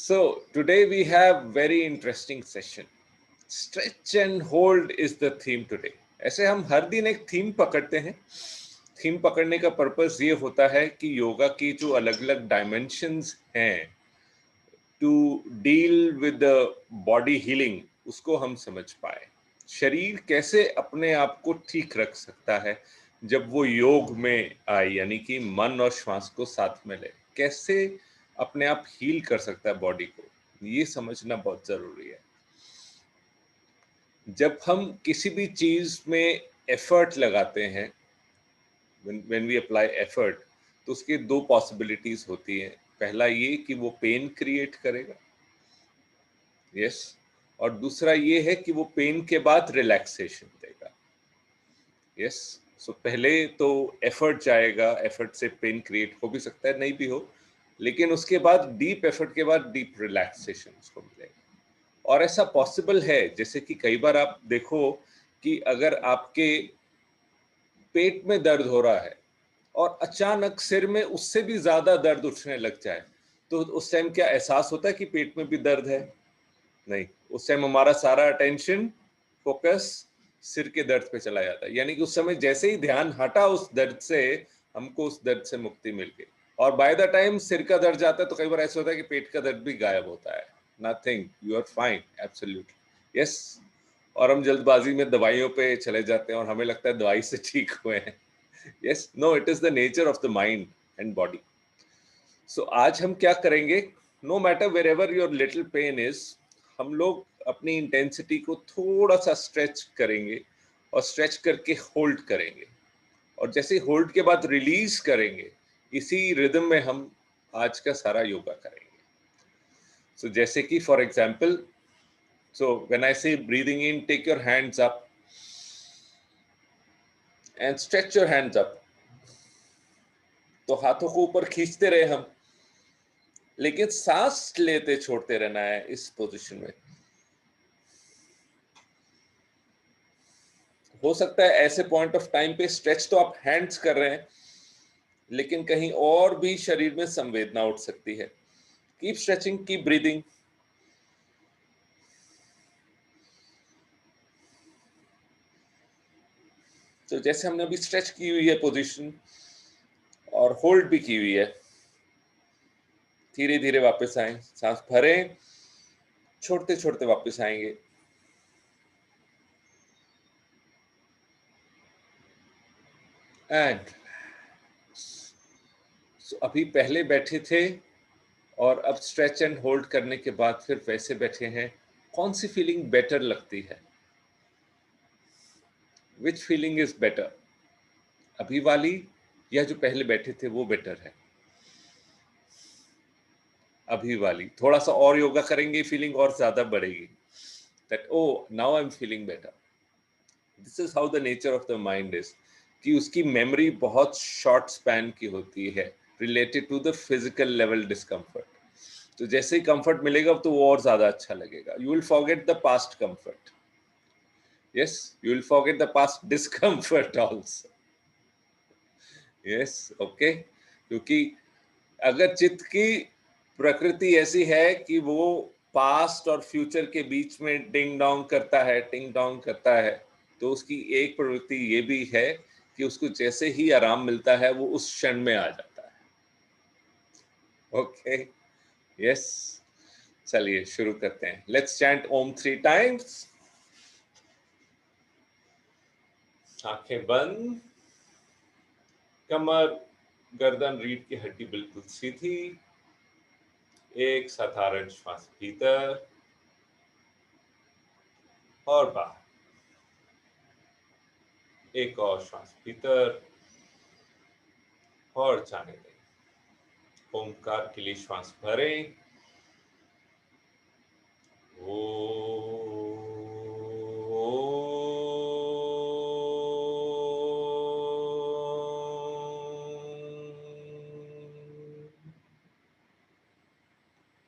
So today we have very interesting session. Stretch and hold is the theme today. ऐसे हम हर दिन एक theme पकड़ते हैं. थीम पकड़ने का पर्पस ये होता है कि योगा की जो अलग अलग डायमेंशंस हैं to deal with the body healing उसको हम समझ पाए. शरीर कैसे अपने आप को ठीक रख सकता है जब वो योग में आए, यानी कि मन और श्वास को साथ में ले. कैसे अपने आप हील कर सकता है बॉडी को, ये समझना बहुत जरूरी है. जब हम किसी भी चीज में एफर्ट लगाते हैं, व्हेन वी अप्लाई एफर्ट, तो उसकी दो पॉसिबिलिटीज होती हैं. पहला ये कि वो पेन क्रिएट करेगा, यस, और दूसरा ये है कि वो पेन के बाद रिलैक्सेशन देगा, यस. सो पहले तो एफर्ट जाएगा, एफर्ट से पेन क्रिएट हो भी सकता है, नहीं भी हो, लेकिन उसके बाद डीप एफर्ट के बाद डीप रिलैक्सेशन उसको मिलेगा. और ऐसा पॉसिबल है, जैसे कि कई बार आप देखो कि अगर आपके पेट में दर्द हो रहा है और अचानक सिर में उससे भी ज्यादा दर्द उठने लग जाए, तो उस टाइम क्या एहसास होता है कि पेट में भी दर्द है? नहीं, उस टाइम हमारा सारा अटेंशन, फोकस सिर के दर्द पे चला जाता है. यानी कि उस समय जैसे ही ध्यान हटा उस दर्द से, हमको उस दर्द से मुक्ति मिल गई. और बाय द टाइम सिर का दर्द जाता है तो कई बार ऐसा होता है कि पेट का दर्द भी गायब होता है. Nothing, you are fine, absolutely, yes. और हम जल्दबाजी में दवाइयों पे चले जाते हैं और हमें लगता है दवाई से ठीक हुए हैं. Yes, no, it is the nature of the mind and body. So आज हम क्या करेंगे, no matter where ever your little pain is, हम लोग अपनी इंटेंसिटी को थोड़ा सा स्ट्रेच करेंगे और स्ट्रेच करके होल्ड करेंगे, और जैसे होल्ड के बाद रिलीज करेंगे, इसी रिदम में हम आज का सारा योगा करेंगे. सो जैसे कि for example, so when I say breathing in, take your hands up and stretch your hands up. तो हाथों को ऊपर खींचते रहे हम, लेकिन सांस लेते छोड़ते रहना है इस पोजीशन में. हो सकता है ऐसे पॉइंट ऑफ टाइम पे स्ट्रेच तो आप हैंड्स कर रहे हैं, लेकिन कहीं और भी शरीर में संवेदना उठ सकती है. Keep stretching, keep breathing. तो जैसे हमने अभी स्ट्रेच की हुई है पोजीशन और होल्ड भी की हुई है, धीरे धीरे वापस आए, सांस भरें, छोड़ते छोड़ते वापस आएंगे. एंड अभी पहले बैठे थे और अब स्ट्रेच एंड होल्ड करने के बाद फिर वैसे बैठे हैं. कौन सी फीलिंग बेटर लगती है? विच फीलिंग इज बेटर, अभी वाली या जो पहले बैठे थे वो बेटर है? अभी वाली. थोड़ा सा और योगा करेंगे, फीलिंग और ज्यादा बढ़ेगी. That oh, now I am feeling better. This is how the nature of the mind is, कि उसकी मेमोरी बहुत शॉर्ट स्पैन की होती है related to the physical level discomfort. तो जैसे ही कंफर्ट मिलेगा तो वो और ज्यादा अच्छा लगेगा. You will forget the past comfort, yes, you will forget the past discomfort also, yes, okay. क्योंकि अगर चित्त की प्रकृति ऐसी है कि वो पास्ट और फ्यूचर के बीच में टिंग डोंग करता है, टिंग डोंग करता है, तो उसकी एक प्रवृत्ति ये भी है कि उसको जैसे ही आराम मिलता है वो उस क्षण में आ जाता है. Okay, yes. चलिए शुरू करते हैं. Let's chant Om 3 times. आंखें बंद, कमर, गर्दन, रीढ़ की हड्डी बिल्कुल सीधी. एक साधारण श्वास भीतर और बाहर. एक और श्वास भीतर और जाने दें. ओमकार के लिए श्वास भरें. ओ,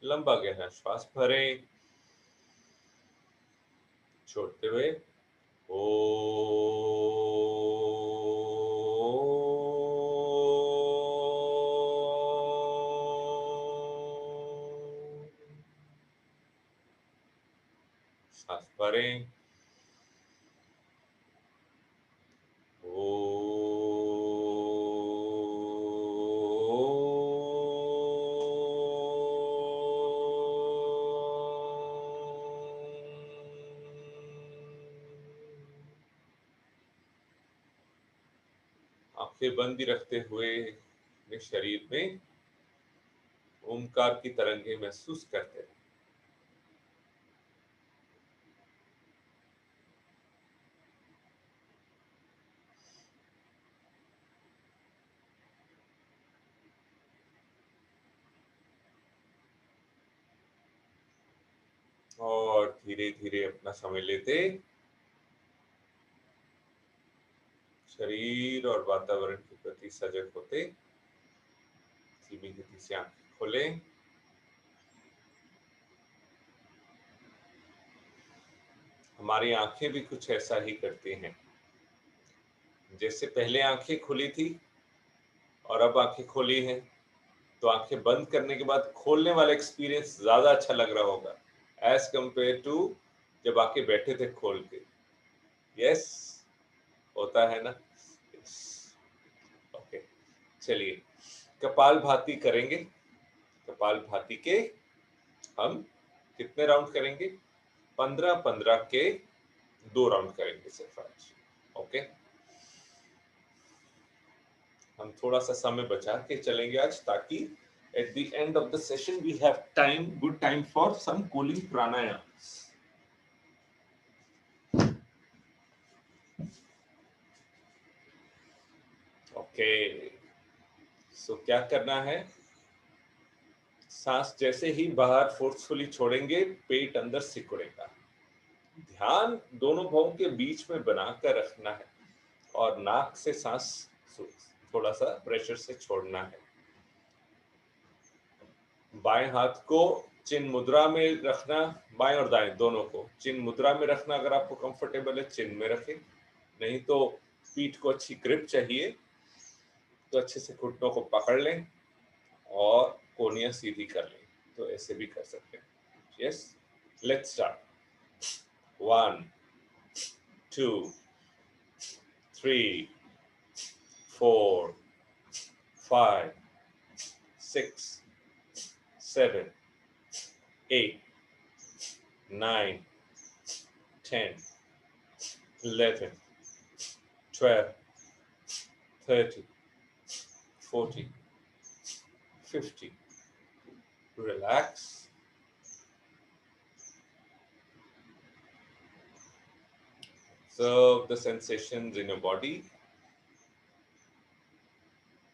लंबा गहरा श्वास भरें, छोड़ते हुए ओ. भरें। आंखें बंद ही रखते हुए अपने शरीर में ओमकार की तरंगे महसूस करते हैं। और धीरे धीरे अपना समय लेते शरीर और वातावरण के प्रति सजग होते धीमी गति से आंखें खोलें। हमारी आंखें भी कुछ ऐसा ही करती हैं। जैसे पहले आंखें खुली थी और अब आंखें खोली हैं, तो आंखें बंद करने के बाद खोलने वाला एक्सपीरियंस ज्यादा अच्छा लग रहा होगा एज कंपेयर टू जब आके बैठे थे खोल के। यस, होता है ना। ओके, चलिए कपाल भाती करेंगे। कपाल भाती के हम कितने राउंड करेंगे? 15-15 के 2 राउंड करेंगे सिर्फ आज। ओके, हम थोड़ा सा समय बचा के चलेंगे आज, ताकि at the end of the session we have good time for some cooling pranayams. Okay, so क्या करना है? सांस जैसे ही बाहर फोर्सफुली छोड़ेंगे, पेट अंदर सिकुड़ेगा। ध्यान दोनों भौं के बीच में बनाकर रखना है और नाक से सांस थोड़ा सा प्रेशर से छोड़ना है। बाएं हाथ को चिन्ह मुद्रा में रखना, बाएं और दाएं दोनों को चिन्ह मुद्रा में रखना। अगर आपको कंफर्टेबल है चिन्ह में रखें, नहीं तो पीठ को अच्छी ग्रिप चाहिए तो अच्छे से घुटनों को पकड़ लें और कोहनियां सीधी कर लें, तो ऐसे भी कर सकते हैं। Yes, let's start. 1 2 3 4 5 6 7 8 9 10 11 12 13 14 15. Relax. Observe the sensations in your body.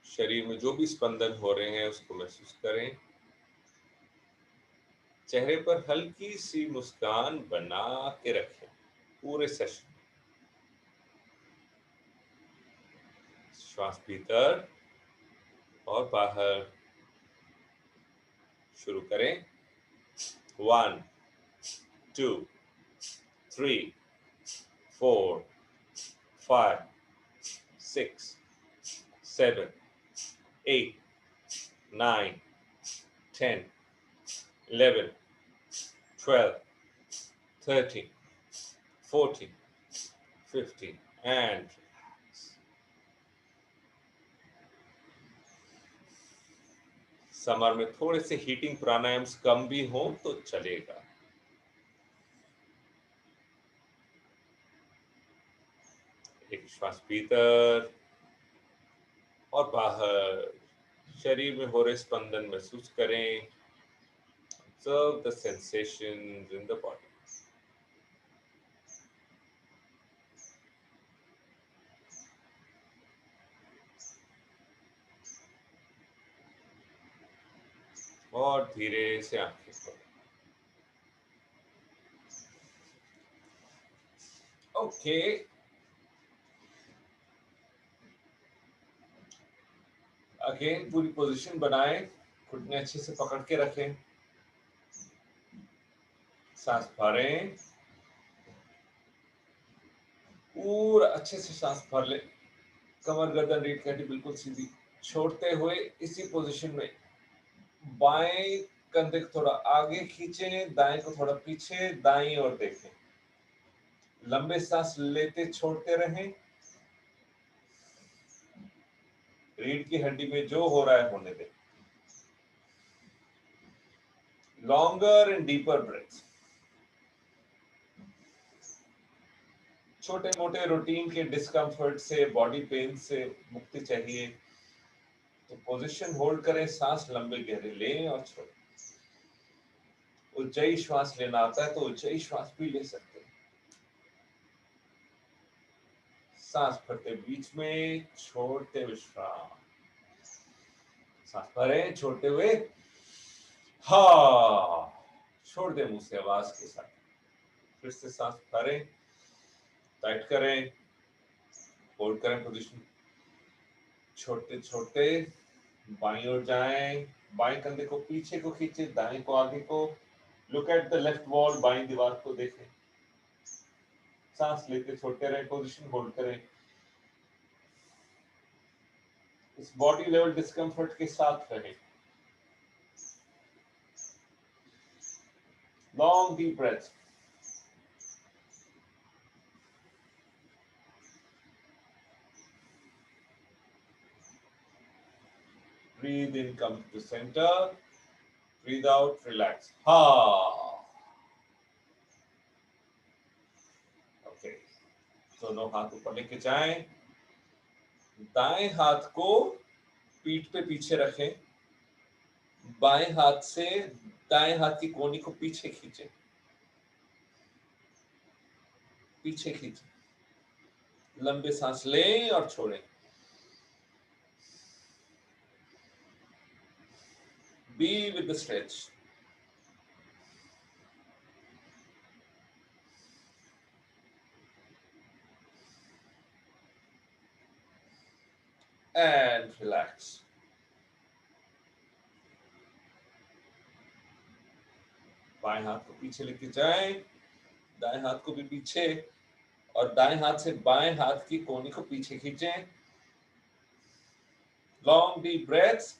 शरीर में जो भी स्पंदन हो रहे हैं उसको महसूस करें। चेहरे पर हल्की सी मुस्कान बना के रखें पूरे सेशन। श्वास भीतर और बाहर शुरू करें। 1 2 3 4 5 6 7 8 9 10 11 12 13 14 15 and समर में थोड़े से हीटिंग प्राणायाम्स कम भी हो तो चलेगा। एक श्वास भीतर और बाहर शरीर में हो रहे स्पंदन महसूस करें। Observe the sensations in the body. और धीरे से आंखें खोलें। ओके, अगेन पूरी पोजीशन बनाएं, घुटने अच्छे से पकड़ के रखें, सांस भरें, पूरा अच्छे से सांस भर ले। कमर गर्दन रीढ़ की हड्डी बिल्कुल सीधी, छोड़ते हुए इसी पोजीशन में बाएं कंधे को थोड़ा आगे खींचें, दाएं को थोड़ा पीछे, दाईं ओर देखें। लंबे सांस लेते छोड़ते रहें। रीढ़ की हड्डी में जो हो रहा है होने दें। Longer and deeper breaths. छोटे मोटे रूटीन के डिस्कम्फर्ट से, बॉडी पेन से मुक्ति चाहिए तो पोजीशन होल्ड करें, सांस लंबे गहरे लें और छोड़ें। उज्जयी श्वास लेना आता है तो उज्जयी श्वास भी ले सकते हैं। सांस भरते बीच में, छोड़ते विश्राम। सांस भरें छोड़ते हुए, हा, छोड़ दें मुंह से आवाज के साथ। फिर से सांस भरें, टाइट करें, होल्ड करें पोजीशन। छोड़ते छोड़ते बाईं ओर जाएं, बाएं कंधे को पीछे को खींचे, दाएं को आगे को। Look at the left wall, बाईं दीवार को देखें। सांस लेते छोड़ते रहें, पोजीशन होल्ड करें। इस बॉडी लेवल डिस्कम्फर्ट के साथ रहें। Long deep breath. Breathe in, come to center. Breathe out, relax. Ha. Okay. दोनों हाथ ऊपर लेके जाएं। दाएं हाथ को पीठ पे पीछे रखें। बाएं हाथ से दाएं हाथ की कोहनी को पीछे खींचें। पीछे खींचें। लंबे सांस लें और छोड़ें। Be with the stretch. And relax. बाएं हाथ को पीछे लेके जाएं, दाएं हाथ को भी पीछे, और दाएं हाथ से बाएं हाथ की कोहनी को पीछे खींचें। Long deep breaths.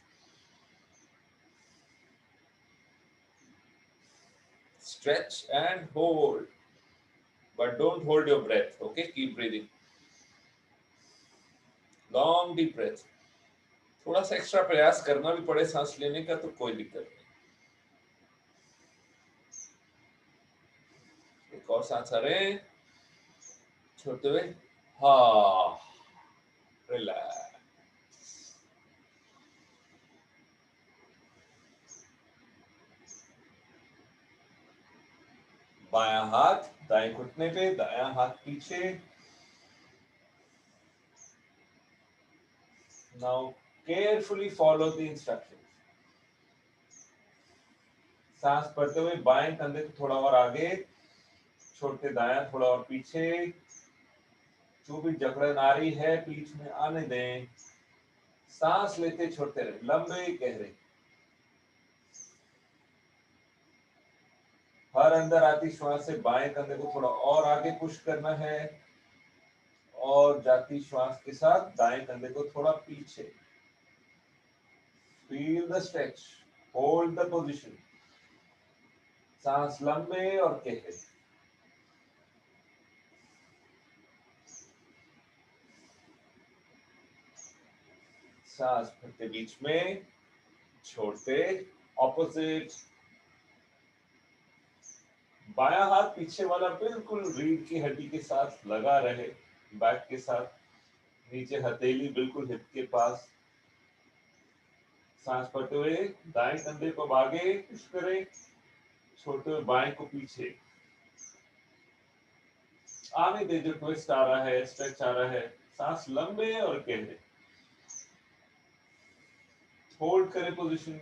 Stretch and hold, but don't hold your breath. Okay, keep breathing. Long deep breath. थोड़ा सा एक्स्ट्रा प्रयास करना भी पड़े सांस लेने का तो कोई दिक्कत नहीं। एक और सांस भरें, छोड़ते हुए, हा, रिलैक्स। बायां हाथ दाएं घुटने पे, दायां हाथ पीछे। Now carefully follow the instructions. सांस भरते हुए बाएं कंधे को थोड़ा और आगे, छोड़ते दायां थोड़ा और पीछे। जो भी जकड़न आ रही है पीठ में आने दें। सांस लेते छोड़ते रहे, लंबे गहरे। हर अंदर आती श्वास से बाएं कंधे को थोड़ा और आगे पुश करना है, और जाती श्वास के साथ दाएं कंधे को थोड़ा पीछे। Feel the stretch, hold the position. सांस लंबे और गहरे। सांस भरते बीच में, छोड़ते ऑपोजिट। बायां हाथ पीछे वाला बिल्कुल रीढ़ की हड्डी के साथ लगा रहे, बैक के साथ। नीचे हथेली बिल्कुल हिप के पास। सांस भरते हुए दाएं कंधे को आगे पुश करें, छोड़ते हुए बाएं को पीछे। आने दे, जो ट्विस्ट आ रहा है, स्ट्रेच आ रहा है। सांस लंबे और गहरे। होल्ड करें position.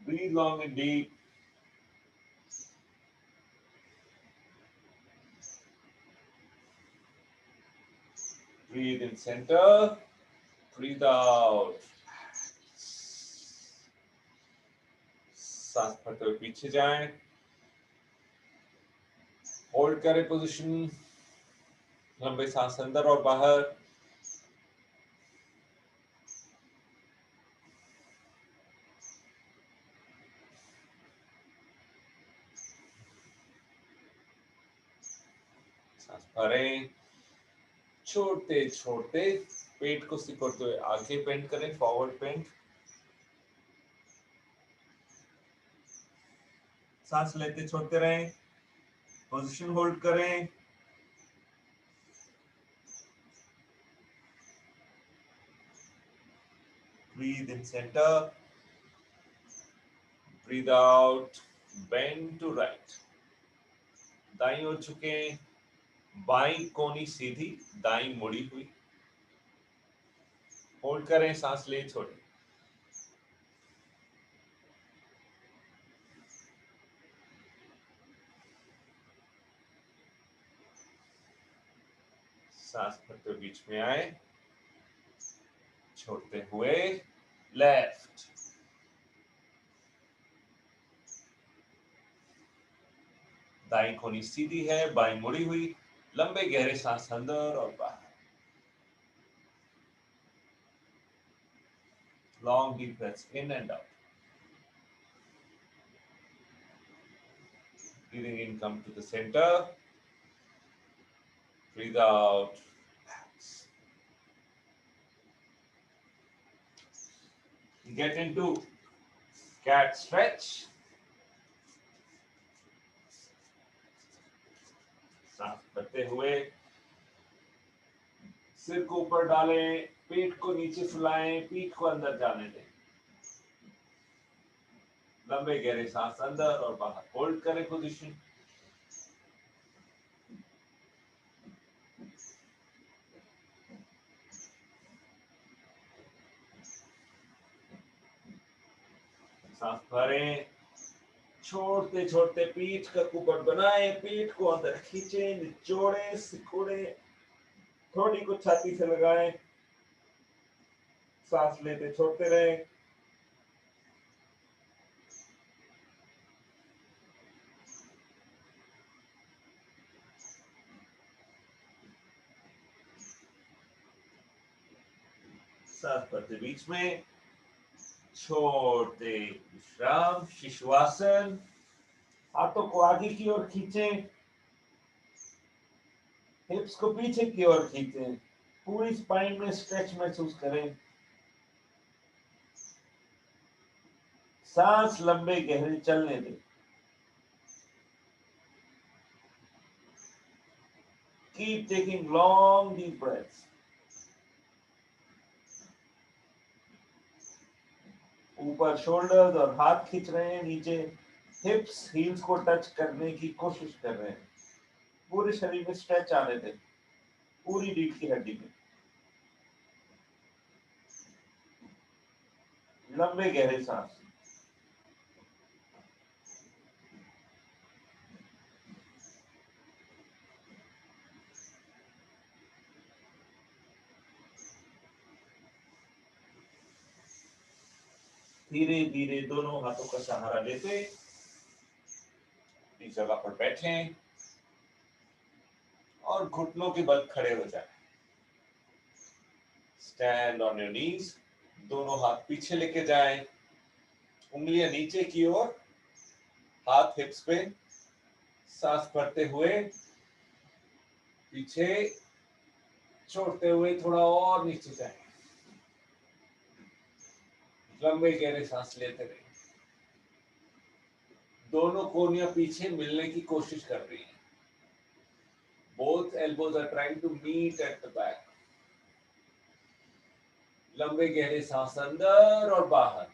Breathe long and deep. Breathe in center, breathe out. सांस भरते हुए पीछे जाएं, होल्ड करें पोजीशन। लंबे सांस अंदर और बाहर। सांस भरें, छोड़ते छोड़ते पेट को सिकोड़ते हुए आगे बेंड करें, फॉरवर्ड बेंड। सांस लेते छोड़ते रहें, पोजीशन होल्ड करें। Breathe in centre, breathe out, bend to right. दाईं ओर झुके, बाईं कोनी सीधी, दाईं मुड़ी हुई। होल्ड करें, सांस ले छोड़ें। सांस भरते बीच में आए, छोड़ते हुए लेफ्ट। दाईं कोनी सीधी है, बाईं मुड़ी हुई। लंबे गहरे सांस अंदर और बाहर। Long deep breaths in and out. Breathing in, come to the center. Breathe out. Relax. Get into cat stretch. सांस भरते हुए सिर को ऊपर डालें, पेट को नीचे फुलाएं, पीठ को अंदर जाने दें। लंबे गहरे सांस अंदर और बाहर। होल्ड करें पोजीशन। सांस भरें, छोड़ते छोड़ते पीठ का कुपर बनाएं, पीठ को अंदर खींचें, निचोड़ें, सिकोड़ें, थोड़ी को छाती से लगाएं। सांस लेते छोड़ते रहें। सांस भरते बीच में, छोड़ते विश्राम, शिशुआसन। हाथों को आगे की ओर खींचें, हिप्स को पीछे की ओर खींचें, पूरी स्पाइन में स्ट्रेच महसूस करें। सांस लंबे गहरे चलने दें। Keep taking long deep breaths. ऊपर शोल्डर्स और हाथ खींच रहे हैं, नीचे हिप्स हील्स को टच करने की कोशिश कर रहे हैं। पूरे शरीर में स्ट्रेच आने दें, पूरी रीढ़ की हड्डी में। लंबे गहरे सांस। धीरे धीरे दोनों हाथों का सहारा लेते इस जगह पर बैठें और घुटनों के बल खड़े हो जाएं। Stand on your knees. दोनों हाथ पीछे लेके जाएं, उंगलियां नीचे की ओर, हाथ हिप्स पे। सांस भरते हुए पीछे, छोड़ते हुए थोड़ा और नीचे जाएं। लंबे गहरे सांस लेते रहें। दोनों कोहनियां पीछे मिलने की कोशिश कर रही हैं। Both elbows are trying to meet at the back. लंबे गहरे सांस अंदर और बाहर।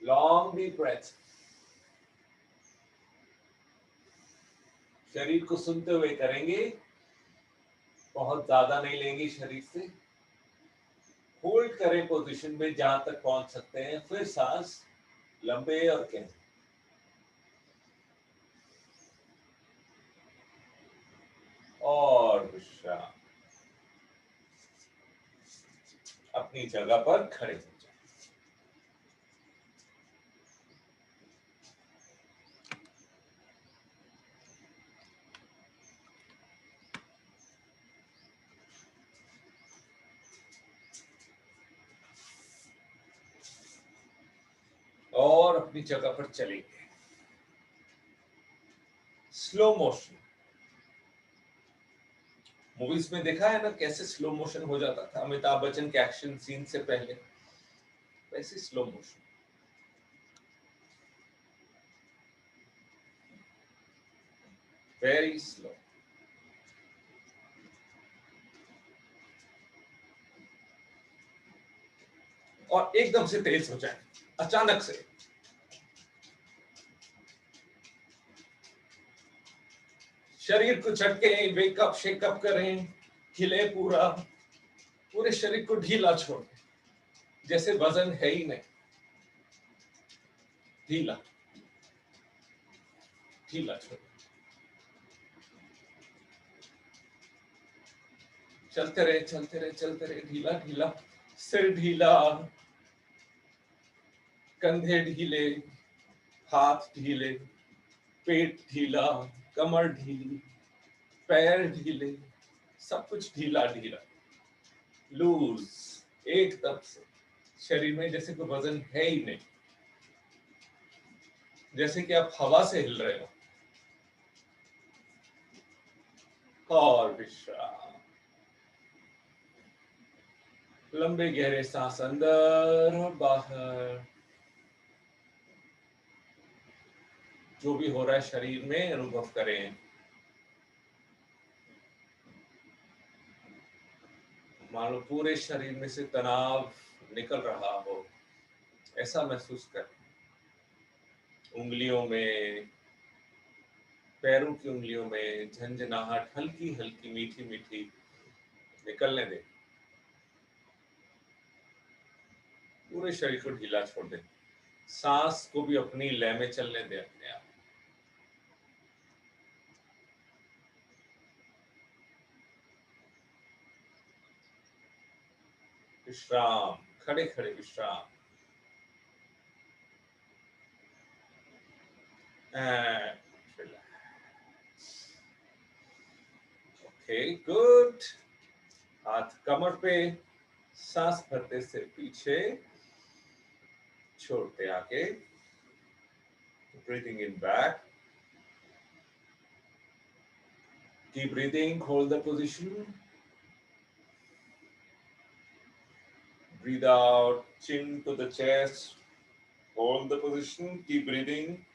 Long deep breath. शरीर को सुनते हुए करेंगे, बहुत ज्यादा नहीं लेंगे शरीर से। होल्ड करें पोजीशन में जहां तक पहुंच सकते हैं, फिर सांस लंबे और गहरे। और विश्राम। अपनी जगह पर खड़े हो जाए। और अपनी जगह पर चलेंगे। Slow motion. मूवीज में देखा है ना कैसे स्लो मोशन हो जाता था अमिताभ बच्चन के एक्शन सीन से पहले, वैसे स्लो मोशन। Very slow. और एकदम से तेज हो जाए अचानक से। शरीर को झटके, वेकअप शेकअप करें, हिले पूरा, पूरे शरीर को ढीला छोड़, जैसे वजन है ही नहीं, ढीला ढीला छोड़। चलते रहे चलते रहे चलते रहे, ढीला ढीला, सिर ढीला, कंधे ढीले, हाथ ढीले, पेट ढीला, कमर ढीली, पैर ढीले, सब कुछ ढीला ढीला, लूज एकदम से। शरीर में जैसे कोई वजन है ही नहीं, जैसे कि आप हवा से हिल रहे हो। और विश्राम। लंबे गहरे सांस अंदर और बाहर। जो भी हो रहा है शरीर में अनुभव करें। मान लो पूरे शरीर में से तनाव निकल रहा हो, ऐसा महसूस करें। उंगलियों में, पैरों की उंगलियों में झंझनाहट हल्की हल्की मीठी मीठी निकलने दें। पूरे शरीर को ढीला छोड़ दें। सांस को भी अपनी लय में चलने दें अपने आप। विश्राम, खड़े खड़े विश्राम। And relax. Okay, good. हाथ कमर पे, सांस भरते से पीछे, छोड़ते आगे। Breathing in back. Keep breathing, hold the position. Breathe out, chin to the chest. Hold the position, keep breathing.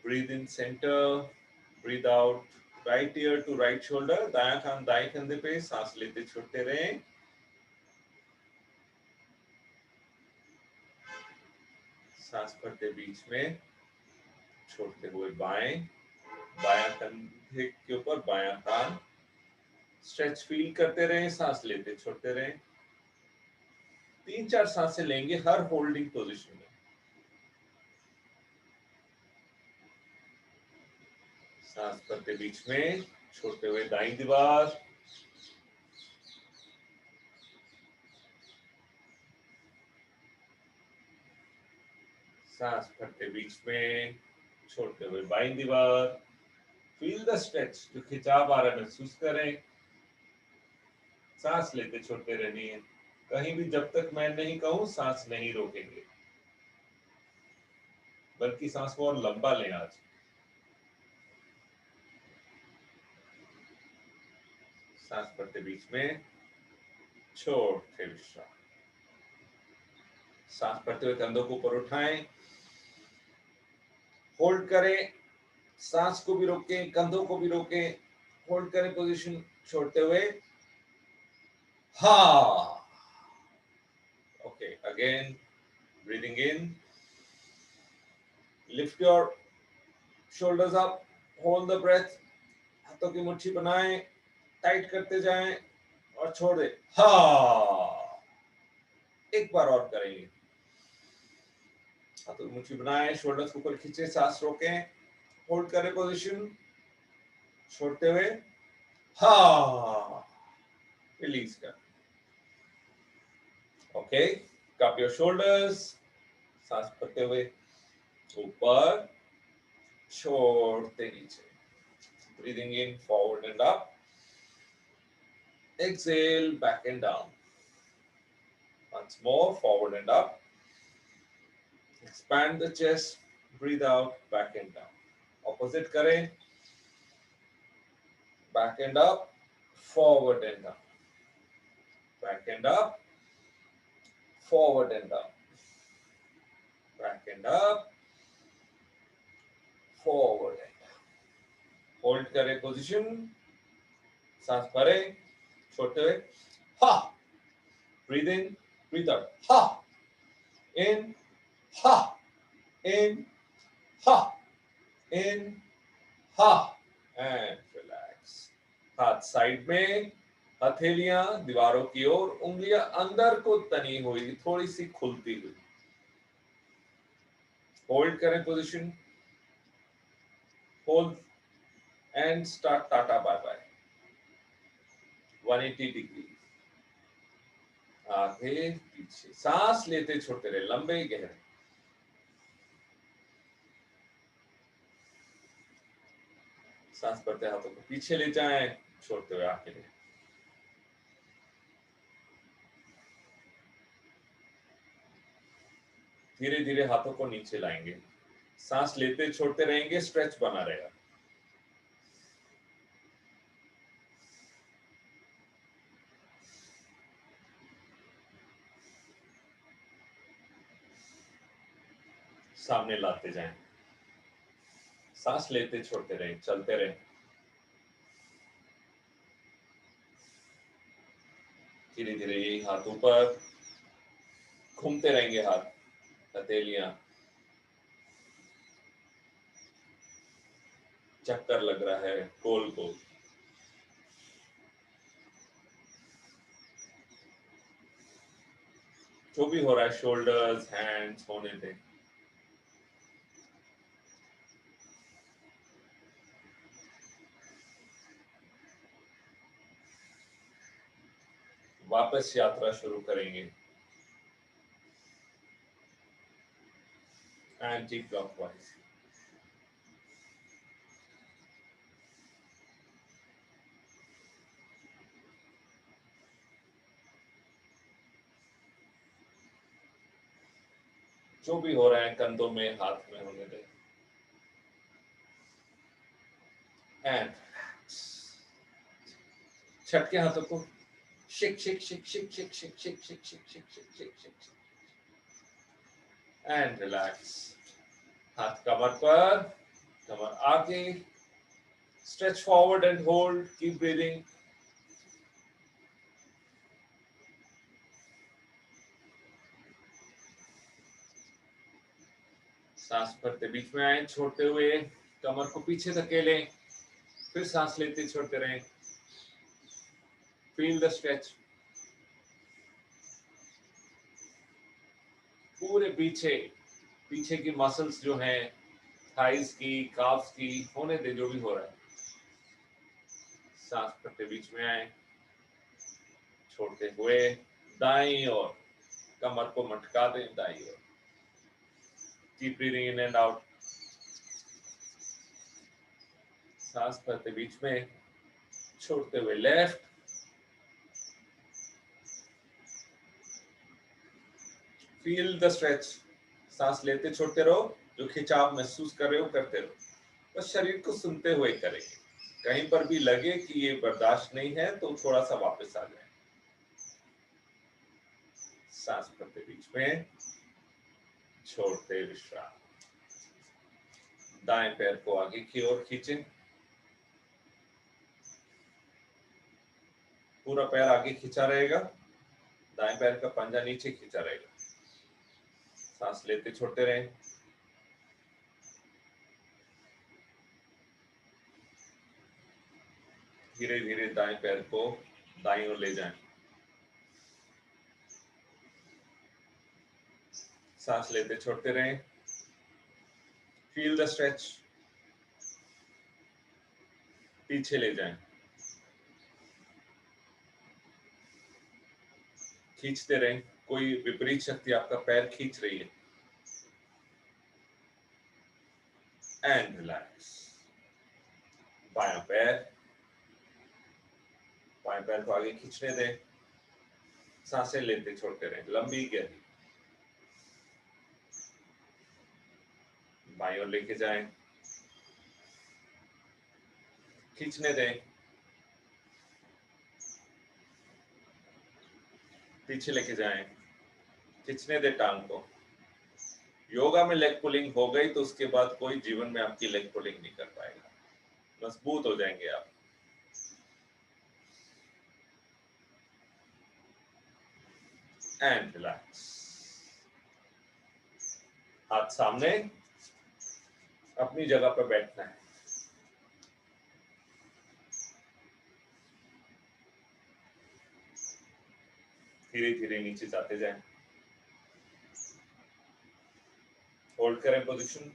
Breathe in center, breathe out, right ear to right shoulder, दायां कान दाएं कंधे पे, सांस लेते छोड़ते रहें। सांस भरते बीच में, छोड़ते हुए बाएं, बायां कंधे के ऊपर बायां कान। स्ट्रेच फील करते रहें, सांस लेते छोड़ते रहें। 3-4 सांसें लेंगे हर होल्डिंग पोजीशन में। सांस भरते बीच में, छोड़ते हुए दाईं दीवार। सांस भरते बीच में, छोड़ते हुए बाईं दीवार। फील द स्ट्रेच, जो खिंचाव आ रहा है महसूस करें। सांस लेते छोड़ते रहनी है। कहीं भी जब तक मैं नहीं कहूं सांस नहीं रोकेंगे, बल्कि सांस को और लंबा लें आज। सांस भरते बीच में, छोड़ते विश्राम। सांस भरते हुए कंधों को ऊपर उठाएं, होल्ड करें, सांस को भी रोकें, कंधों को भी रोकें, होल्ड करें पोजीशन, छोड़ते हुए हा। Okay, again breathing in, lift your shoulders up, hold the breath, हाथों की मुट्ठी बनाएं, टाइट करते जाएं और छोड़ दे हा। एक बार और करेंगे। हाथों की मुट्ठी बनाएं, शोल्डर्स को ऊपर खींचे, सांस रोकें, होल्ड करें पोजीशन, छोड़ते हुए हा, रिलीज कर। ओके, कप योर शोल्डर्स, सांस भरते हुए ऊपर, छोड़ते नीचे। Breathing in, forward and up. Exhale, back and down. Once more, forward and up. Expand the chest, breathe out, back and down. Opposite करें, back and up, forward and up, back and up, forward and up, back and up, forward and up. Hold करें position, सांस भरें, छोड़ते हुए, हा, breathe in, breathe out, हा, इन, हा, इन, हा, इन, हा, एंड रिलैक्स। हाथ साइड में, हथेलियां दीवारों की ओर, उंगलियां अंदर को तनी हुई, थोड़ी सी खुलती हुई। होल्ड करें position, hold and start tata bye bye 180 degree, आगे पीछे। सांस लेते छोड़ते रहे, लंबे गहरे। सांस भरते हाथों को पीछे ले जाएं, छोड़ते हुए आगे ले। धीरे धीरे हाथों को नीचे लाएंगे, सांस लेते छोड़ते रहेंगे, स्ट्रेच बना रहेगा। सामने लाते जाएं, सांस लेते छोड़ते रहें, चलते रहें। धीरे धीरे यही हाथ ऊपर, घूमते रहेंगे हाथ, हथेलियां। चक्कर लग रहा है गोल गोल। जो भी हो रहा है, शोल्डर्स, हैंड्स होने दें। वापस यात्रा शुरू करेंगे एंटी क्लॉकवाइज। जो भी हो रहा है कंधों में, हाथ में होने दें। एंड छटके हाथों को शिक शिक शिक शिक शिक शिक शिक शिक शिक शिक शिक शिक शिक एंड रिलैक्स। हाथ कमर पर, कमर आगे, stretch forward and hold, keep breathing. सांस भरते बीच में आए, छोड़ते हुए कमर को पीछे धकेलें, फिर सांस लेते छोड़ते रहें। Feel the stretch. पूरे पीछे, पीछे की मसल्स जो हैं, थाइस की, काफ्स की, होने दे जो भी हो रहा है। सांस भरते बीच में आए, छोड़ते हुए दाईं ओर, कमर को मटका दें दाईं ओर। Keep breathing in and out. सांस भरते बीच में, छोड़ते हुए लेफ्ट। Feel the stretch. सांस लेते छोड़ते रहो, जो खिंचाव महसूस कर रहे हो करते रहो, बस शरीर को सुनते हुए करेंगे। कहीं पर भी लगे कि ये बर्दाश्त नहीं है तो थोड़ा सा वापस आ जाए। सांस भरते बीच में, छोड़ते विश्राम। दाएं पैर को आगे की ओर खींचें, पूरा पैर आगे खींचा रहेगा, दाएं पैर का पंजा नीचे खींचा रहेगा। सांस लेते छोड़ते रहें। धीरे धीरे दाएं पैर को दाईं ओर ले जाएं। सांस लेते छोड़ते रहें। Feel the stretch. पीछे ले जाएं, खींचते रहें। कोई विपरीत शक्ति आपका पैर खींच रही है। And relax. बायां पैर, बाएं पैर को आगे खींचने दें। सांसें लेते छोड़ते रहें, लंबी गहरी। बाईं ओर लेके जाएं। खींचने दें, पीछे लेके जाएं, खींचने दें टांग को। योगा में लेग पुलिंग हो गई तो उसके बाद कोई जीवन में आपकी लेग पुलिंग नहीं कर पाएगा, मजबूत हो जाएंगे आप। एंड रिलैक्स, हाथ सामने, अपनी जगह पर बैठना है। धीरे धीरे नीचे जाते जाएं, होल्ड करें पोजीशन,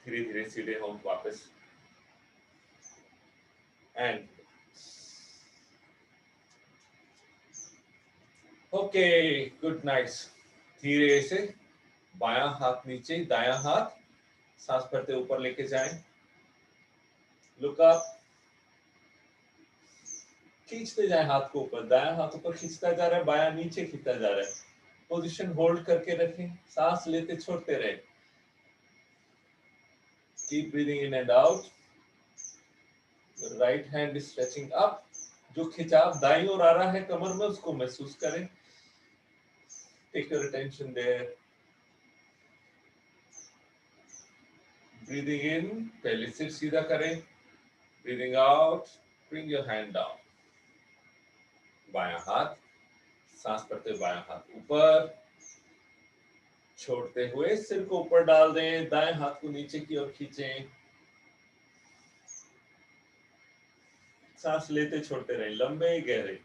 धीरे धीरे सीधे हों वापस। And okay, good nice. धीरे से बायां हाथ नीचे, दायां हाथ सांस भरते ऊपर लेके जाएं, लुक अप, खींचते जाएं हाथ को ऊपर, दायां हाथ ऊपर खींचता जा रहा है, बायां नीचे खींचता जा रहा है। पोजीशन होल्ड करके रखें, सांस लेते छोड़ते रहे। Keep breathing in and out. Right hand is stretching up, जो खिंचाव दाईं ओर आ रहा है कमर में उसको महसूस करें। Take your attention there. Breathing in, पहले सिर सीधा करें, breathing out, bring your hand down. बायां हाथ सांस भरते बायां हाथ ऊपर, छोड़ते हुए सिर को ऊपर डाल दें, दाएं हाथ को नीचे की ओर खींचें, सांस लेते छोड़ते रहें, लंबे गहरे।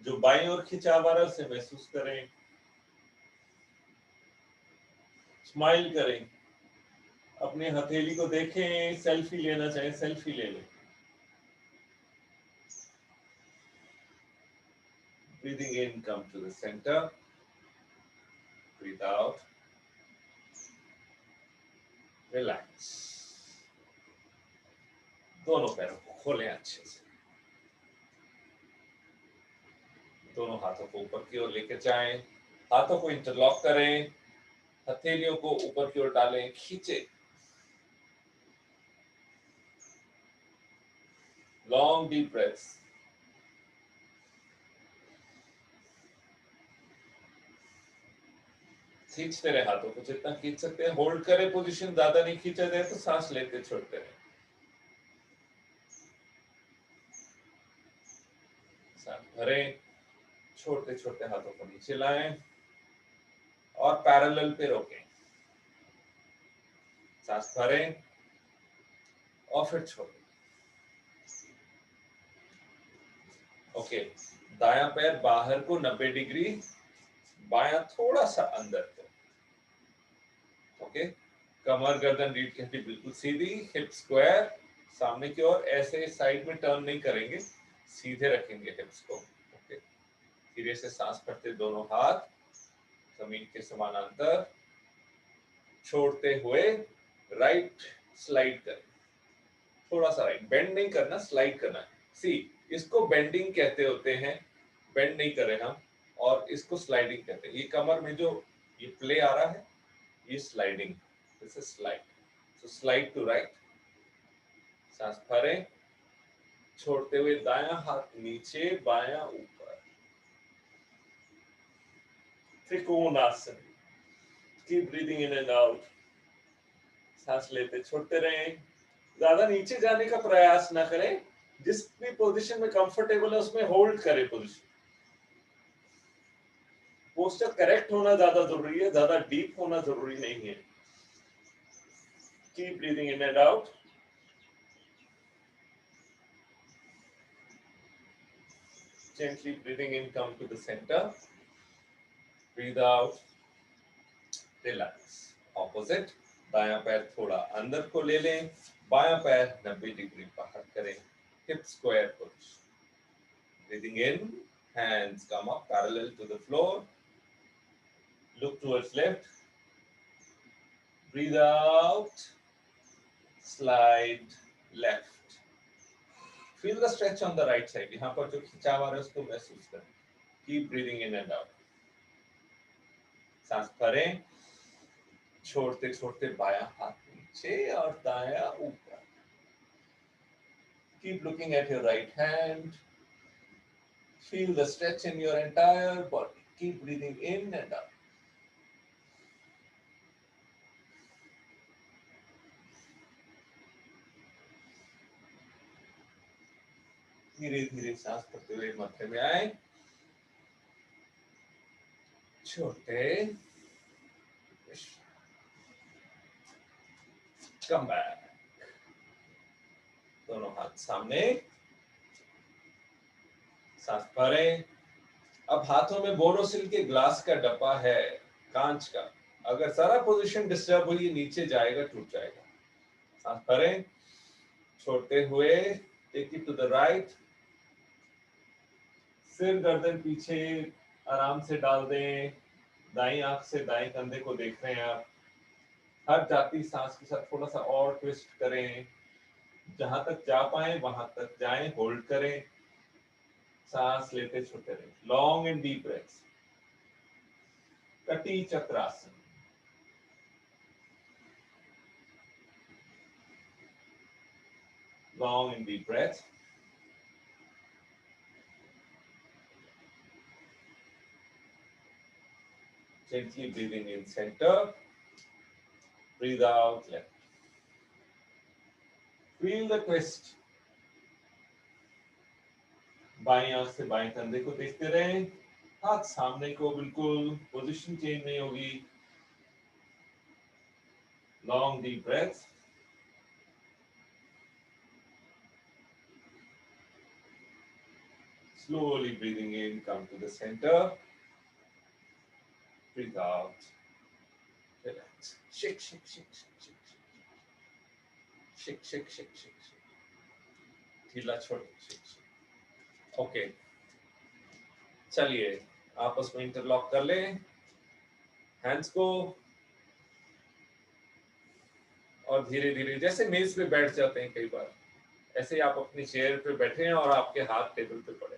जो बाईं ओर खिंचाव आ रहा है उसे महसूस करें, स्माइल करें, अपने हथेली को देखें, सेल्फी लेना चाहे सेल्फी ले लें। Breathing in, come to the center. Breathe out. Relax. दोनों पैरों को खोलें अच्छे से, दोनों हाथों को ऊपर की ओर लेकर जाएं, हाथों को इंटरलॉक करें, हथेलियों को ऊपर की ओर डालें, खींचे। Long deep breaths. खींचते रहे हाथों को जितना खींच सकते हैं, होल्ड करें पोजीशन, ज्यादा नहीं खींचा जाए तो सांस लेते छोड़ते रहे। सांस भरें, छोड़ते छोड़ते हाथों को नीचे लाएं और पैरेलल पे रोकें। सांस भरें और फिर छोड़ें। ओके, दायां पैर बाहर को 90 डिग्री, बायां थोड़ा सा अंदर को। ओके, कमर गर्दन रीढ़ की हड्डी बिल्कुल सीधी, हिप स्क्वायर, सामने की ओर, ऐसे साइड में टर्न नहीं करेंगे, सीधे रखेंगे हिप्स को। ओके, धीरे से सांस भरते दोनों हाथ जमीन के समानांतर, छोड़ते हुए राइट स्लाइड करें, थोड़ा सा राइट, बेंड नहीं करना, स्लाइड करना है। सी, इसको बेंडिंग कहते होते हैं, बेंड नहीं कर रहे हम, और इसको स्लाइडिंग कहते हैं। ये कमर में जो ये प्ले आ रहा है ये sliding, this is slide. So slide to right, सांस भरें, छोड़ते हुए दायां हाथ नीचे, बायां ऊपर, Trikonasana. Keep breathing in and out, सांस लेते छोड़ते रहें, ज्यादा नीचे जाने का प्रयास ना करें, जिस भी पोजीशन में कंफर्टेबल है उसमें होल्ड करें पोजीशन। पोस्टर करेक्ट होना ज्यादा जरूरी है, ज्यादा डीप होना जरूरी नहीं है। Keep breathing in and out. Gently breathing in, come to the center. Breathe out. Relax. Opposite. दायां पैर थोड़ा अंदर को ले लें, बायां पैर 90 डिग्री बाहर करें, hip square push. Breathing in, hands come up parallel to the floor. Look towards left. Breathe out. Slide left. Feel the stretch on the right side. यहाँ पर जो खिंचाव आ रहा है उसको महसूस करें. Keep breathing in and out. सांस भरें, छोड़ते छोड़ते बायां हाथ नीचे और दाया ऊपर. Keep looking at your right hand. Feel the stretch in your entire body. Keep breathing in and out. धीरे धीरे सांस भरते हुए माथे में आए. छोटे. Come back. दोनों हाथ सामने. सांस भरें. अब हाथों में बोरोसिल के ग्लास का डब्बा है, कांच का. अगर सारा पोजीशन डिस्टर्ब हुई, नीचे जाएगा, टूट जाएगा. सांस भरें. छोड़ते हुए take it to the right. सिर गर्दन पीछे आराम से डाल दें. दाईं आंख से दाईं कंधे को देख रहे हैं आप. हर जाती सांस के साथ थोड़ा सा और ट्विस्ट करें. जहां तक जा पाए वहां तक जाएं. होल्ड करें. सांस लेते छोड़ते रहें. Long and deep breaths. कटी चक्रासन. Long and deep breath. Gently breathing in center. Breathe out left. Feel the twist. बाईं आंख से बाएं कंधे को देखते रहें. हाथ सामने को बिल्कुल. पोजीशन चेंज नहीं होगी. Long deep breath. Slowly breathing in, come to the center. Breathe out. Relax. Shake, shake, shake, shake, shake. Shake, shake, shake, shake, shake. ढीला छोड़. Shake, shake. Okay. चलिए आपस में इंटरलॉक कर लें हैंड्स को. और धीरे धीरे जैसे मेज पे बैठ जाते हैं कई बार, ऐसे ही आप अपनी चेयर पे बैठे हैं और आपके हाथ टेबल पे पड़े,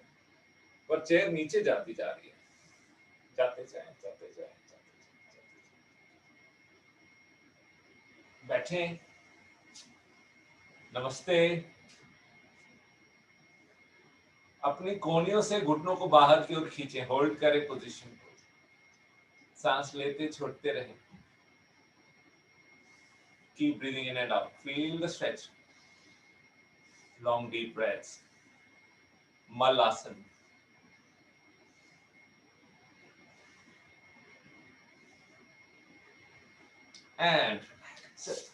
पर चेयर नीचे जाती जा रही है. जाते जाएं, जाते जाएं, जाते जाएं. बैठे. नमस्ते. अपनी कोहनियों से घुटनों को बाहर की ओर खींचे. होल्ड करें पोजीशन को. सांस लेते छोड़ते रहें. Keep breathing in and out. Feel the stretch. Long deep breaths. Malasana. And sit.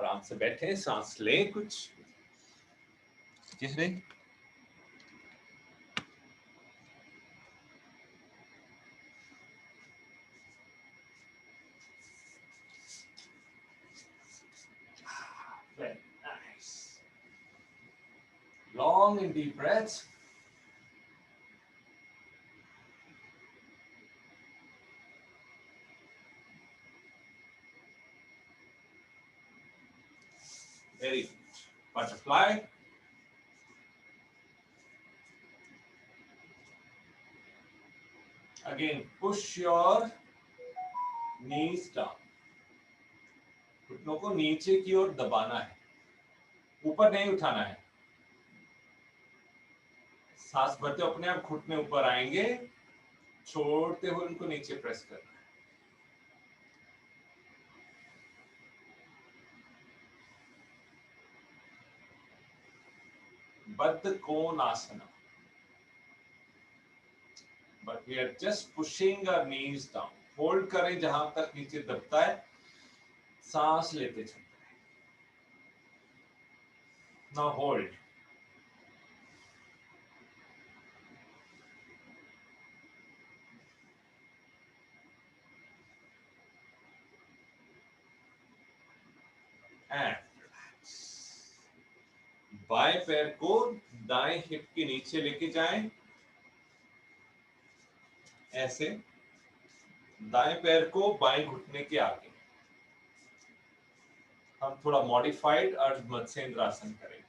आराम से बैठे. सांस लें कुछ. किसने Very nice. Long and deep breaths. Very good. Butterfly. Again, push your knees down. घुटनों को नीचे की ओर दबाना है, ऊपर नहीं उठाना है. सांस भरते अपने आप घुटने ऊपर आएंगे. छोड़ते हुए उनको नीचे प्रेस करना है. बद्ध कोणासना. But we are just pushing our knees down. Hold करें जहां तक नीचे दबता है. सांस लेते चलते हैं. Now hold. And relax. बाएं पैर को दाएं हिप के नीचे लेके जाएं. ऐसे. दाएं पैर को बाएं घुटने के आगे. हम थोड़ा मॉडिफाइड अर्ध मत्स्येंद्रासन करें.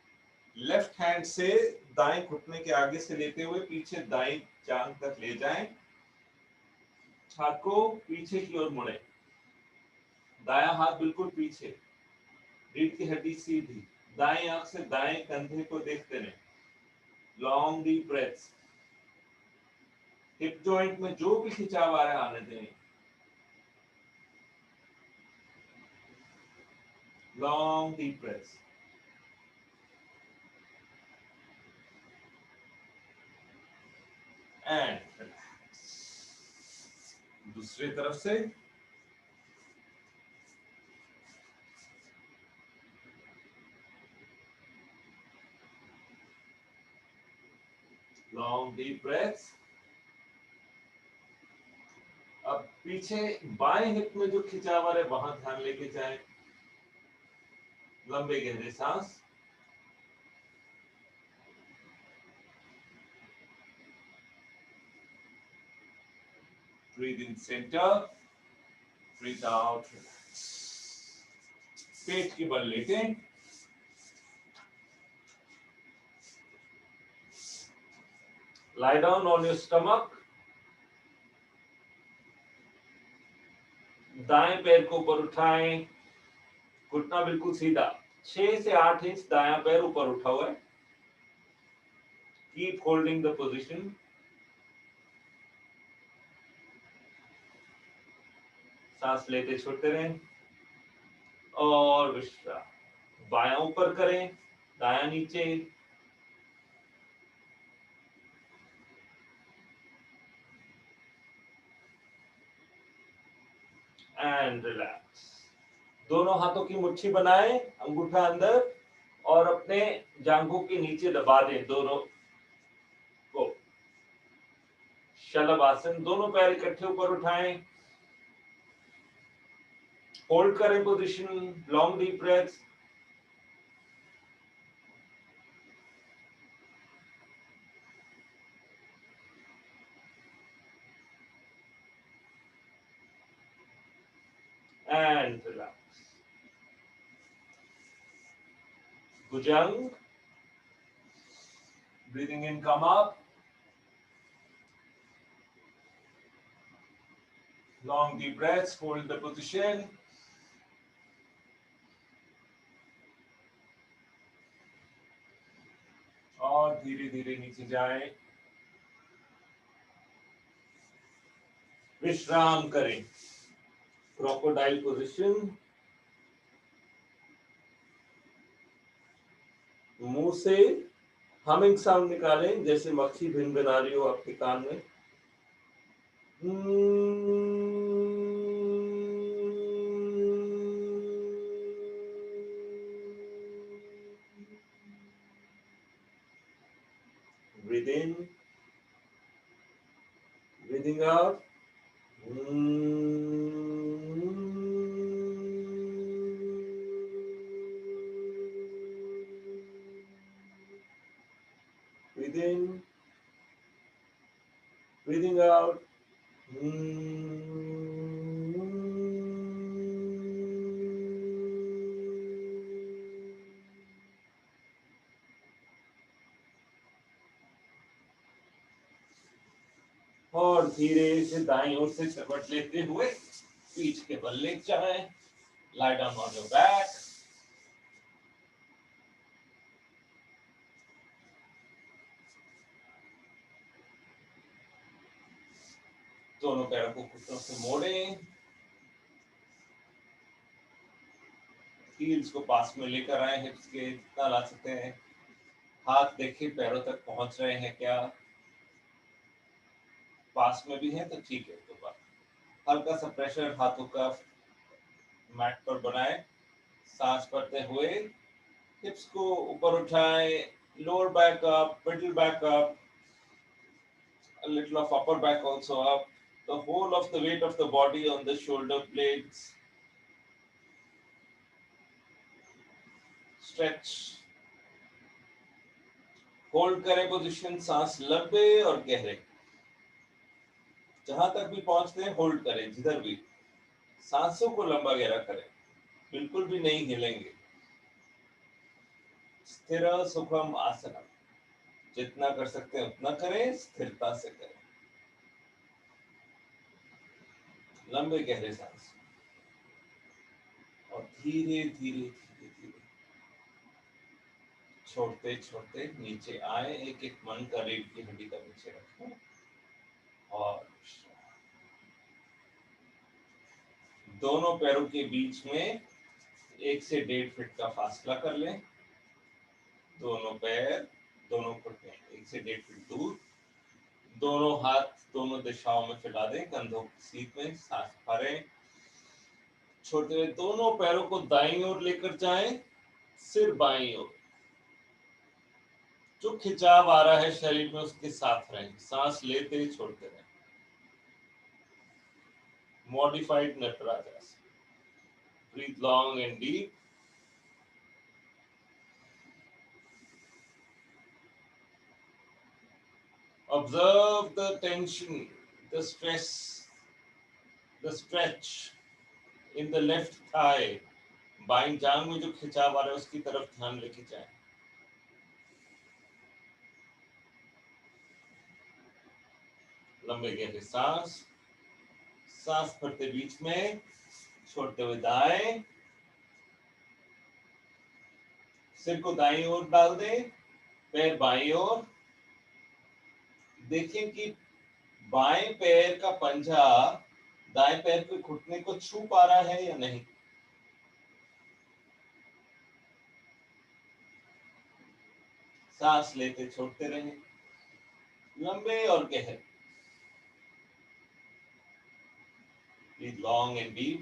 लेफ्ट हैंड से दाएं घुटने के आगे से लेते हुए पीछे दाएं जांघ तक ले जाएं, छाती को पीछे की ओर मुड़े, दायां हाथ बिल्कुल पीछे, रीढ़ की हड्डी सीधी, दाएं आंख से दाएं कंधे को देखते रहें, long deep breaths, hip joint में जो भी खिंचाव आ रहा है आने दें, लॉन्ग डीप ब्रेथ्स एंड दूसरी तरफ से लॉन्ग डीप ब्रेथ्स। अब पीछे बाएं हिप में जो खिंचाव आ रहा है वहां ध्यान लेके जाएं, लंबे गहरे सांस, breathe in center, breathe out, relax, पेट के बल लेटें, lie down on your stomach, दाएं पैर को ऊपर उठाएं, घुटना बिल्कुल सीधा, 6 से 8 इंच दायां पैर ऊपर उठा हुआ है, कीप होल्डिंग द पोजीशन, सांस लेते छोड़ते रहें और विश्राम, बायां ऊपर करें, दायां नीचे, एंड रिलैक्स। दोनों हाथों की मुट्ठी बनाएं, अंगूठा अंदर और अपने जांघों के नीचे दबा दें दोनों को। शलभ आसन, दोनों पैर इकट्ठे ऊपर उठाएं, होल्ड करें position, long deep breaths, and relax. Bhujang, breathing in, come up, long deep breaths, hold the position, और धीरे धीरे नीचे जाएं, विश्राम करें, क्रोकोडाइल पोजीशन, मुंह से हमिंग साउंड निकालें जैसे मक्खी भिनभिना रही हो आपके कान में। Breathe in, breathing out. Breathe in, breathing out. और धीरे से दाईं ओर से करवट लेते हुए पीठ के बल लेट जाएं, lie down on your back, दोनों पैरों को घुटनों से मोड़ें, हील्स को पास में लेकर आए, हिप्स के जितना ला सकते हैं, हाथ देखिए पैरों तक पहुंच रहे हैं क्या, पास में भी है तो ठीक है, तो हल्का सा प्रेशर हाथों का मैट पर बनाए, सांस भरते हुए हिप्स को ऊपर उठाएं, lower back up, middle back up, a little of upper back also up, the whole of the weight of the body on the shoulder blades, stretch, hold करें पोजीशन, सांस लंबे और गहरे, जहां तक भी पहुंचते हैं होल्ड करें, जिधर भी सांसों को लंबा गहरा करें, बिल्कुल भी नहीं हिलेंगे, स्थिर सुखम आसनम, जितना कर सकते हैं उतना करें, स्थिरता से करें। लंबे गहरे सांस और धीरे धीरे धीरे धीरे छोड़ते छोड़ते नीचे आए। एक एक मन का रीढ़ की हड्डी का नीचे रखें और दोनों पैरों के बीच में 1 से 1.5 फीट का फासला कर लें। दोनों पैर, दोनों घुटने 1 से 1.5 फीट दूर, दोनों हाथ दोनों दिशाओं में फैला दें, कंधों की सीध में। सांस भरें, छोड़ते हुए दोनों पैरों को दाईं ओर लेकर जाएं, सिर बाईं ओर। जो खिंचाव आ रहा है शरीर में उसके साथ रहें, सांस लेते ही छोड़ते रहें। Modified Nataraj. Breathe long and deep. Observe the tension, the stress, the stretch in the left thigh. बाईं जांघ में जो खिंचाव आ रहा है उसकी तरफ ध्यान लेके जाएं। लंबे गहरे सांस, सांस भरते बीच में, छोड़ते हुए दाएं। सिर को दाईं ओर डाल दें, पैर बाईं ओर। देखें कि बाएं पैर का पंजा दाएं पैर के घुटने को छू पा रहा है या नहीं। सांस लेते छोड़ते रहें, लंबे और गहरे। Breathe long and deep.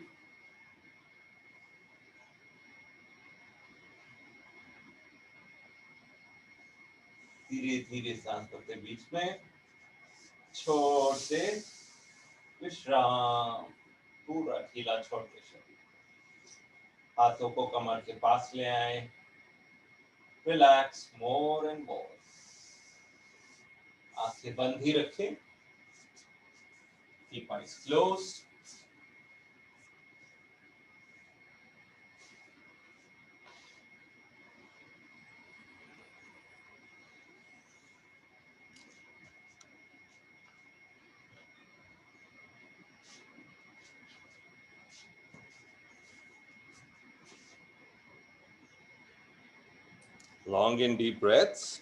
धीरे धीरे सांस भरते बीच में, छोड़ते विश्राम। पूरा ढीला छोड़ते शरीर। हाथों को कमर के पास ले आए। Relax more and more. आंखें बंद ही रखें। Keep eyes closed. Long and deep breaths.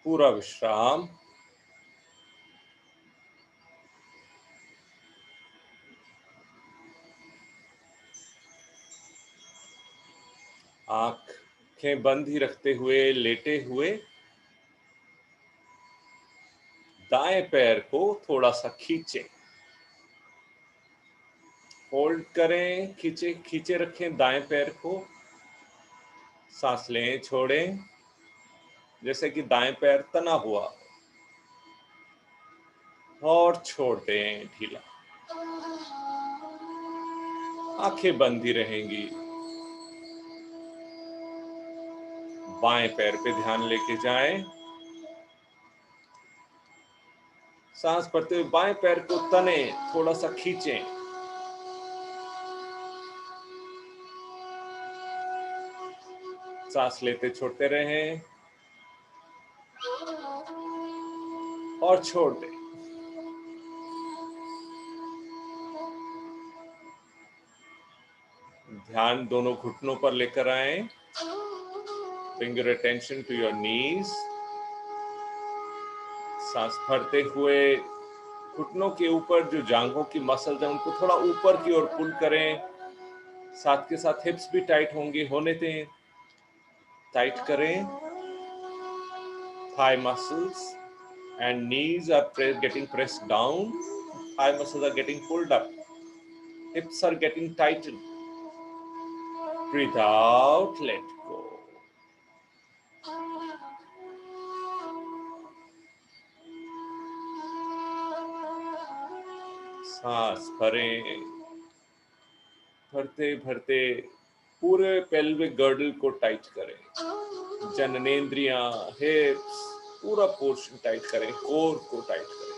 पूरा विश्राम। आंखें बंद ही रखते हुए लेटे हुए दाएं पैर को थोड़ा सा खींचें, होल्ड करें, खींचे खींचे रखें दाएं पैर को। सांस लें, छोड़ें, जैसे कि दाएं पैर तना हुआ, और छोड़ दें ढीला। आंखें बंद ही रहेंगी। बाएं पैर पे ध्यान लेके जाएं। सांस भरते हुए बाएं पैर को तने थोड़ा सा खींचें। सांस लेते छोड़ते रहें और छोड़ दें। ध्यान दोनों घुटनों पर लेकर आए। Bring your attention to your knees. सांस भरते हुए घुटनों के ऊपर जो जांघों की मसल्स हैं उनको थोड़ा ऊपर की ओर पुल करें। साथ के साथ हिप्स भी टाइट होंगे, होने दें। टाइट करें. Thigh muscles and knees are getting pressed down. Thigh muscles are getting pulled up. Hips are getting tightened. Breathe out, let go. सांस भरें. भरते भरते पूरे पेल्विक गर्डल को टाइट करें. जननेंद्रियां, हिप्स, पूरा पोर्शन टाइट करें. कोर को टाइट करें.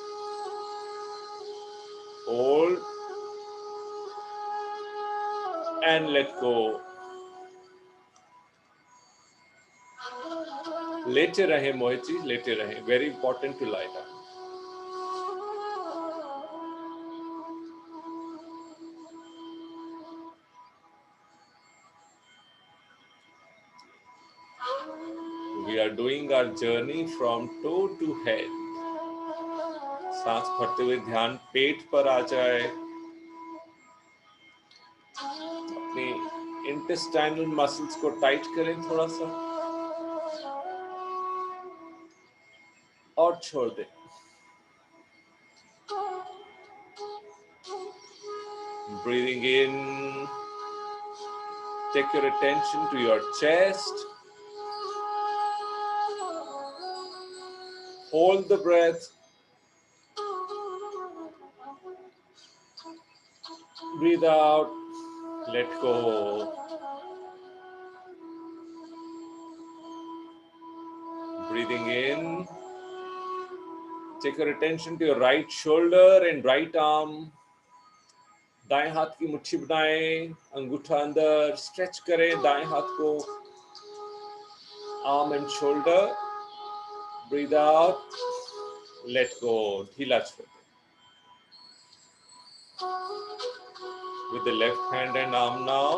Hold and let go. लेटे रहें मोहित जी, लेटे रहें. Very important to lie down. We are doing our journey from toe to head. सांस भरते हुए ध्यान पेट पर आ जाए. अपने इंटेस्टाइनल मसल्स को टाइट करें थोड़ा सा और छोड़ दें. Breathing in, take your attention to your chest. Hold the breath. Breathe out, let go. Breathing in, take your attention to your right shoulder and right arm. दाएं हाथ की मुट्ठी बनाएं, अंगूठा अंदर, स्ट्रेच करें दाएं हाथ को. Arm and shoulder. Breathe out, let गो. ढीला छोड़ दें. With the left hand and arm now.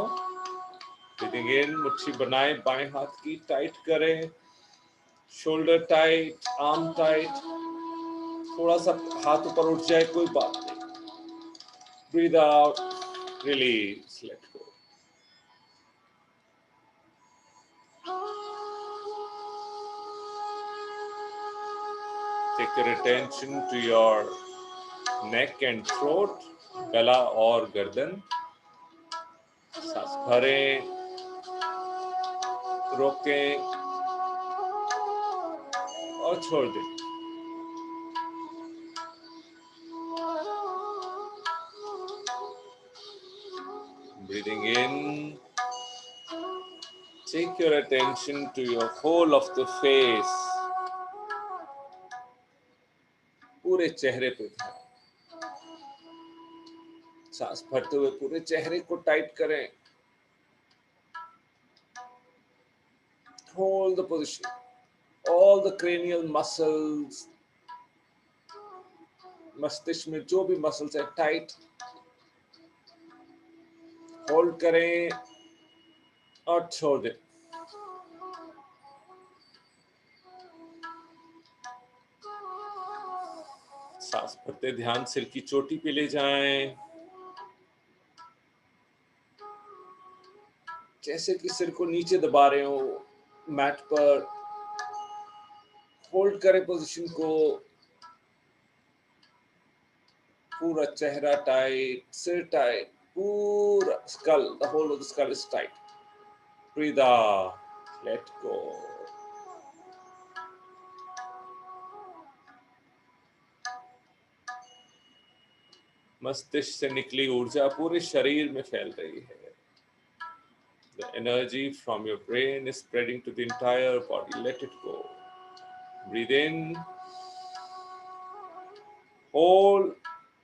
Breathing in, मुट्ठी बनाएं बाएं हाथ की, टाइट करें. Shoulder tight, arm tight. थोड़ा सा हाथ ऊपर उठ जाए कोई बात नहीं. Breathe out, release, let go. Take your attention to your neck and throat, गला और गर्दन. सांस भरें, रोकें और छोड़ दें. Breathing in, take your attention to your whole of the face. पूरे चेहरे पे ध्यान. सांस भरते हुए पूरे चेहरे को टाइट करें. Hold the position. All the cranial muscles, मस्तिष्क में जो भी मसल्स है टाइट. होल्ड करें और छोड़ दें. सांस भरते ध्यान सिर की चोटी पे ले जाएं. जैसे कि सिर को नीचे दबा रहे हो मैट पर. होल्ड करें पोजीशन को. पूरा चेहरा टाइट, सिर टाइट, पूरा skull, the whole of the skull is tight. Breathe out, let go. मस्तिष्क से निकली ऊर्जा पूरे शरीर में फैल रही है. The energy from your brain is spreading to the entire body. Let it go. Breathe in. Hold.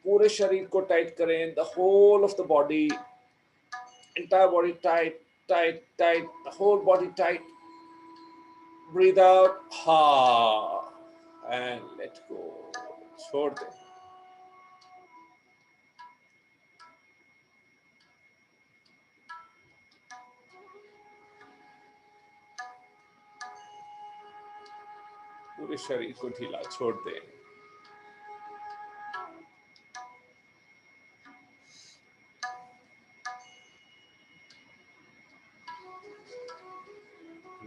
पूरे शरीर को टाइट करें. The whole of the body, entire body tight, tight, tight. The whole body tight. Breathe out. Ha. And let go. छोड़ दें. पूरे शरीर को ढीला छोड़ दें.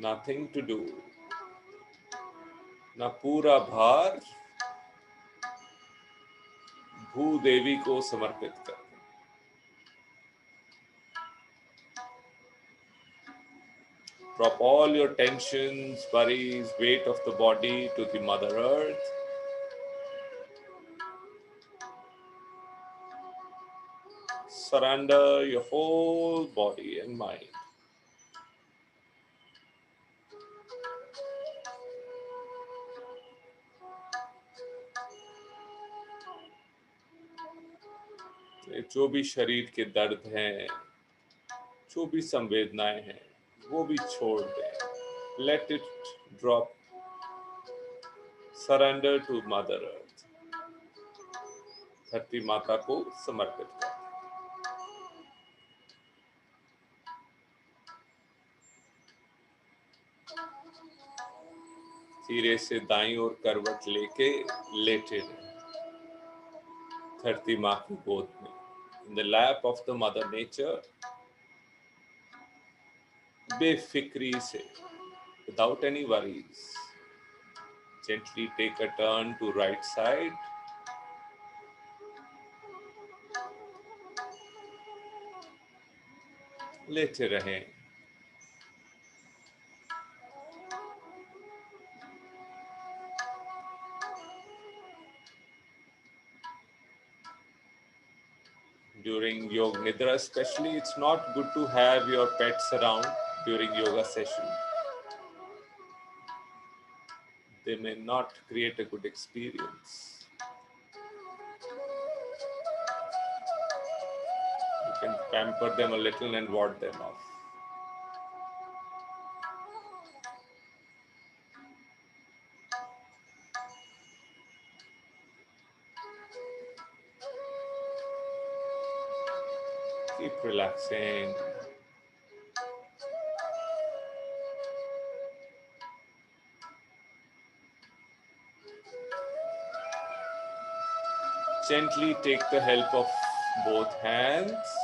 नथिंग टू डू, ना पूरा भार भूदेवी को समर्पित कर दें। Drop all your tensions, worries, weight of the body to the Mother Earth. Surrender your whole body and mind. जो भी शरीर के दर्द हैं, जो भी संवेदनाएं हैं, वो भी छोड़ दें। Let it drop. Surrender to Mother Earth. धरती माता को समर्पित कर। धीरे से दाईं ओर करवट लेके लेटे रहे धरती माँ की गोद में। In the lap of the Mother Nature, बेफिक्री से, without any worries, gently take a turn to right side. लेटे रहें। During Yoga Nidra especially, it's not good to have your pets around during yoga session. They may not create a good experience. You can pamper them a little and ward them off. Keep relaxing. Gently take the help of both hands.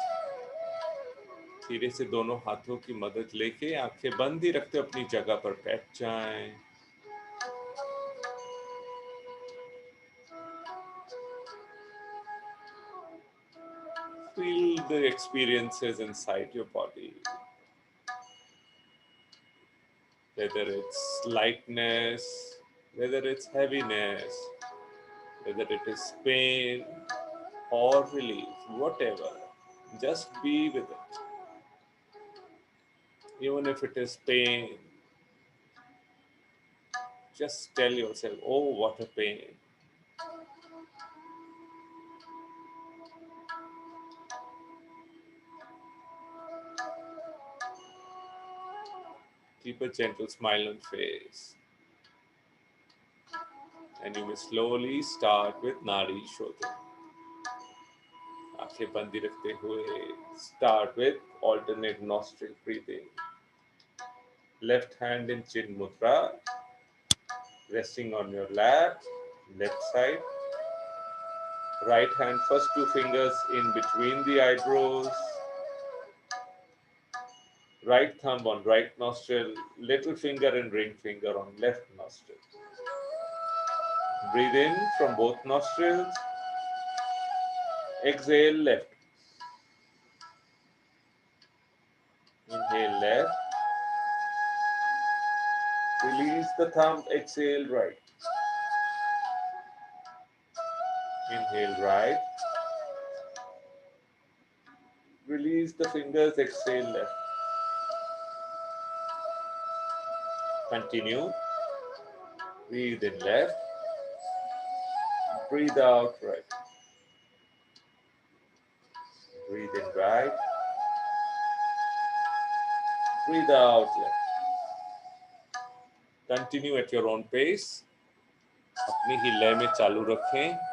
धीरे से दोनों हाथों की मदद लेके आंखें बंद ही रखते अपनी जगह पर बैठ जाएं। Feel the experiences inside your body. Whether it's lightness, whether it's heaviness, whether it is pain or relief, whatever, just be with it. Even if it is pain, just tell yourself, oh, what a pain. Keep a gentle smile on face. And you may slowly start with Nadi Shodhana. आंखें बंद रखते हुए start with alternate nostril breathing. Left hand in chin mudra, resting on your lap, left side. Right hand, first two fingers in between the eyebrows. Right thumb on right nostril, little finger and ring finger on left nostril. Breathe in from both nostrils. Exhale left. Inhale left. Release the thumb, exhale right. Inhale right. Release the fingers, exhale left. Continue. Breathe in left. Breathe out right. Breathe in right. Breathe out left. Continue at your own pace. अपनी ही लय में चालू रखें.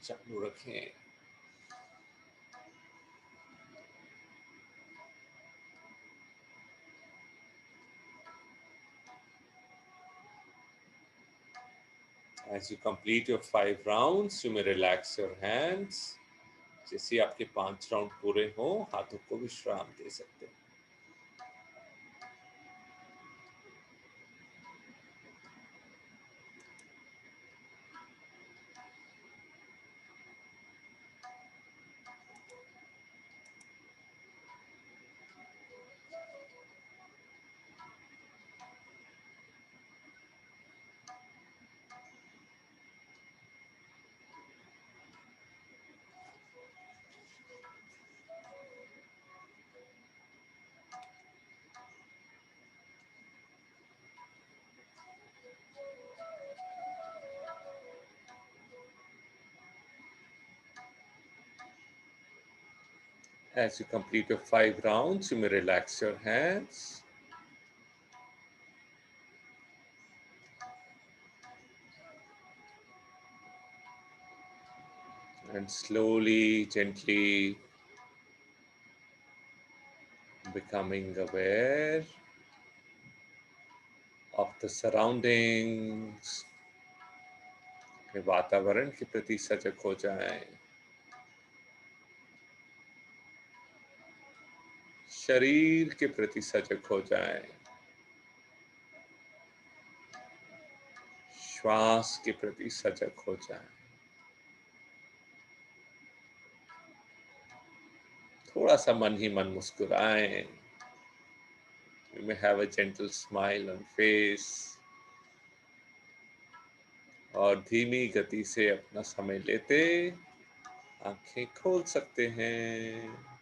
चालू रखें। As you complete your 5 rounds, you may relax your hands. जैसे आपके 5 round पूरे हो, हाथों को विश्राम दे सकते हैं। As you complete your 5 rounds, you may relax your hands. And slowly, gently becoming aware of the surroundings. अपने वातावरण के प्रति सजग हो जाएं। शरीर के प्रति सजग हो जाएं। श्वास के प्रति सजग हो जाएं। थोड़ा सा मन ही मन मुस्कुराएं। You may have a gentle smile on face. और धीमी गति से अपना समय लेते आंखें खोल सकते हैं।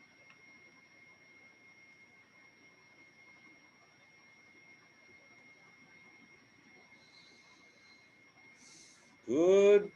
Good.